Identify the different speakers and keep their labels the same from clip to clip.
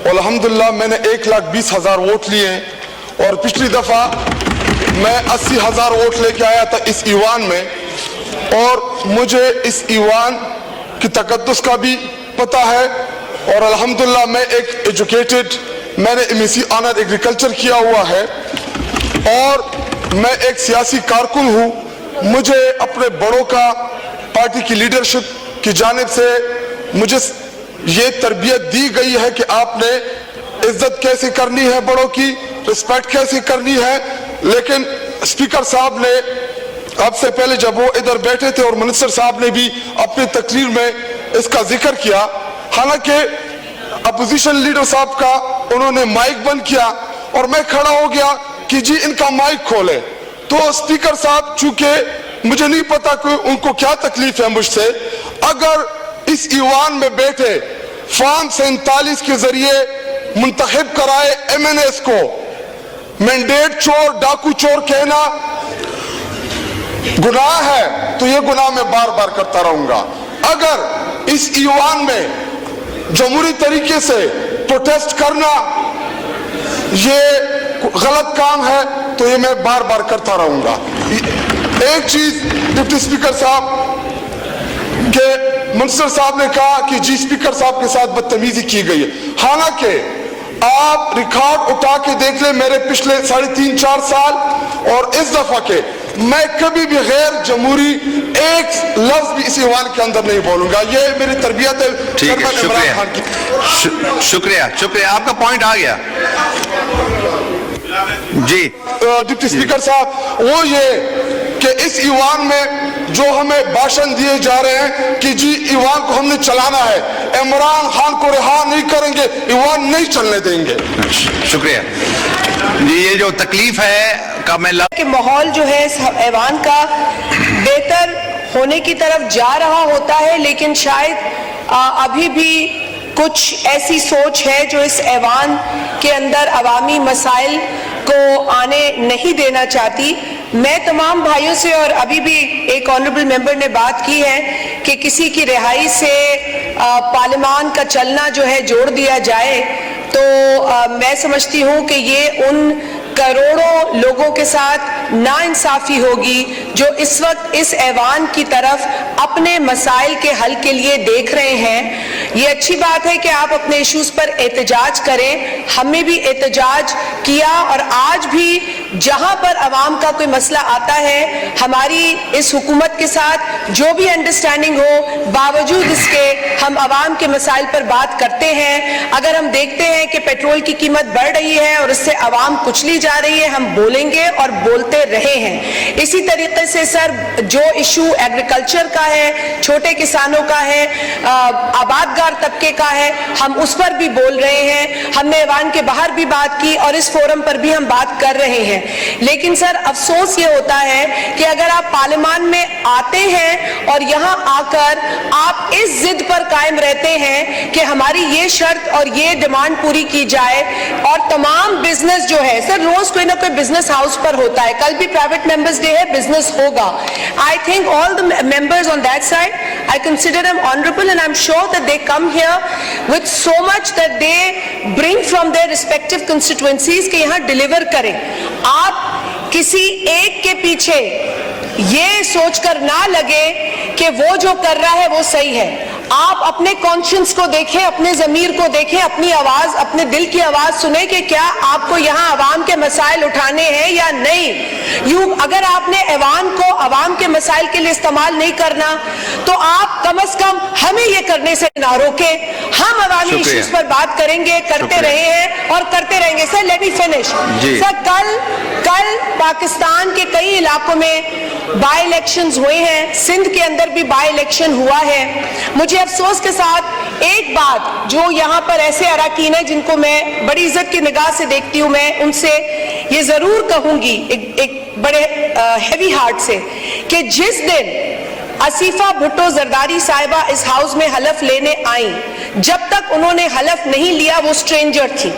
Speaker 1: अल्हम्दुलिल्लाह मैंने 1,20,000 वोट लिए हैं, और पिछली दफा मैं 80,000 वोट लेके आया था इस ईवान में, और मुझे इस ईवान की तकद्दुस का भी पता है। और अल्हम्दुलिल्लाह मैं एक एजुकेटेड, मैंने एमएससी ऑनर एग्रीकल्चर किया हुआ है, और मैं एक सियासी कारकुन हूँ। मुझे अपने बड़ों का, पार्टी की लीडरशिप की जानिब से मुझे ये तरबियत दी गई है कि आपने इज्जत कैसे करनी है, बड़ों की रिस्पेक्ट कैसे करनी है। लेकिन स्पीकर साहब ने आपसे पहले जब वो इधर बैठे थे, और मिनिस्टर साहब ने भी अपनी तकरीर में इसका जिक्र किया, हालांकि अपोजिशन लीडर साहब का उन्होंने माइक बंद किया और मैं खड़ा हो गया कि जी इनका माइक खोले। तो स्पीकर साहब, चूंकि मुझे नहीं पता कि उनको क्या तकलीफ है मुझसे, अगर इस ईवान में बैठे फॉर्म 47 के जरिए मुंतखब कराए एमएनएस को मैंडेट चोर, डाकू चोर कहना गुनाह है, तो ये गुनाह मैं बार बार करता रहूंगा। अगर इस ईवान में जमहूरी तरीके से प्रोटेस्ट करना ये गलत काम है, तो ये मैं बार बार करता रहूंगा। एक चीज डिप्टी स्पीकर साहब के मिनिस्टर साहब ने कहा कि जी स्पीकर साहब के साथ बदतमीजी की गई है। हालांकि आप रिकॉर्ड उठा के देख ले मेरे पिछले 3.5-4 साल, और इस दफा के मैं कभी भी गैर जमहूरी एक लफ्ज भी इस ईवान के अंदर नहीं बोलूंगा। ये मेरी तरबियत है।
Speaker 2: ठीक है, शुक्रिया, शुक्रिया, शुक्रिया, आपका पॉइंट आ गया जी।
Speaker 1: डिप्टी स्पीकर साहब, वो ये कि इस ईवान में जो हमें भाषण दिए जा रहे हैं कि जी ईवान को हमने चलाना है, इमरान खान को रिहा नहीं करेंगे, ईवान नहीं चलने देंगे।
Speaker 2: शुक्रिया जी। ये जो तकलीफ है का मैं
Speaker 3: कि माहौल जो है इस ऐवान का बेहतर होने की तरफ जा रहा होता है, लेकिन शायद अभी भी कुछ ऐसी सोच है जो इस ऐवान के अंदर अवामी मसाइल को आने नहीं देना चाहती। मैं तमाम भाइयों से, और अभी भी एक ऑनरेबल मेंबर ने बात की है कि किसी की रिहाई से पार्लियामान का चलना जो है जोड़ दिया जाए, तो मैं समझती हूँ कि ये उन करोड़ों लोगों के साथ नाइंसाफी होगी जो इस वक्त इस ऐवान की तरफ अपने मसाइल के हल के लिए देख रहे हैं। ये अच्छी बात है कि आप अपने इश्यूज पर एहतजाज करें, हमने भी एहतजाज किया, और आज भी जहां पर अवाम का कोई मसला आता है, हमारी इस हुकूमत के साथ जो भी अंडरस्टैंडिंग हो, बावजूद इसके हम अवाम के मसाइल पर बात करते हैं। अगर हम देखते हैं कि पेट्रोल की कीमत बढ़ रही है और इससे अवाम कुचली जा रही है, हम बोलेंगे और बोलते रहे हैं। इसी तरीके से सर, जो इशू एग्रीकल्चर का है, छोटे किसानों का है, आबादगार तबके का है, हम उस पर भी बोल रहे हैं। हमने ऐवान के बाहर भी बात की और इस फोरम पर भी हम बात कर रहे हैं। लेकिन सर, अफसोस ये होता है कि अगर आप पार्लियामान में आते हैं और यहाँ आकर आप इस जिद पर कायम रहते हैं कि हमारी ये शर्त और ये डिमांड पूरी की जाए, और तमाम बिजनेस जो है सर, रोज कोई ना कोई बिजनेस हाउस पर होता है, कल भी प्राइवेट मेंबर्स डे है, बिजनेस होगा। I think all the members on that side, I consider them honorable, and I'm sure that they come here with so much that they bring from their respective constituencies कि यहाँ deliver करें। आप किसी एक के पीछे ये सोचकर ना लगे कि वो जो कर रहा है वो सही है। आप अपने कॉन्शियंस को देखें, अपने ज़मीर को देखें, अपनी आवाज, अपने दिल की आवाज सुने कि क्या आपको यहाँ अवाम के मसाइल उठाने हैं या नहीं। अगर आपने ऐवान को अवाम के मसाइल के लिए इस्तेमाल नहीं करना, तो आप कम से कम हमें ये करने से ना रोके। हम अवामी इश्यूज पर बात करेंगे, करते रहे हैं और करते रहेंगे। Sir, let me finish. Sir, कल पाकिस्तान के कई इलाकों में बाई इलेक्शंस हुए हैं, सिंध के अंदर भी बाई इलेक्शन हुआ है। मुझे अफसोस के साथ एक बात, जो यहाँ पर ऐसे अराकीन है जिनको मैं बड़ी इज्जत की निगाह से देखती हूँ, मैं उनसे ये जरूर कहूंगी एक बड़े हैवी हार्ट से, कि जिस दिन आसिफा भुट्टो जरदारी साहिबा इस हाउस में हलफ लेने आई, जब तक उन्होंने हलफ नहीं लिया वो स्ट्रेंजर थी।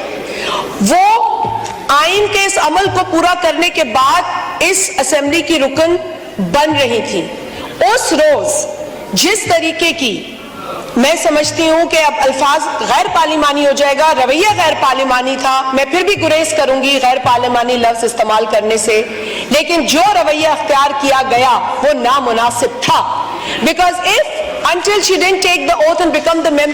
Speaker 3: वो आइन के इस अमल को पूरा करने के बाद इस असेंबली की रुकन बन रही थी। उस रोज जिस तरीके की میں سمجھتی ہوں کہ اب الفاظ غیر پارلیمانی ہو جائے گا, رویہ غیر پارلیمانی تھا, میں پھر بھی گریز کروں گی غیر پارلیمانی لفظ استعمال کرنے سے, لیکن جو رویہ اختیار کیا گیا وہ نامناسب تھا. Because if until she didn't take the oath and become the member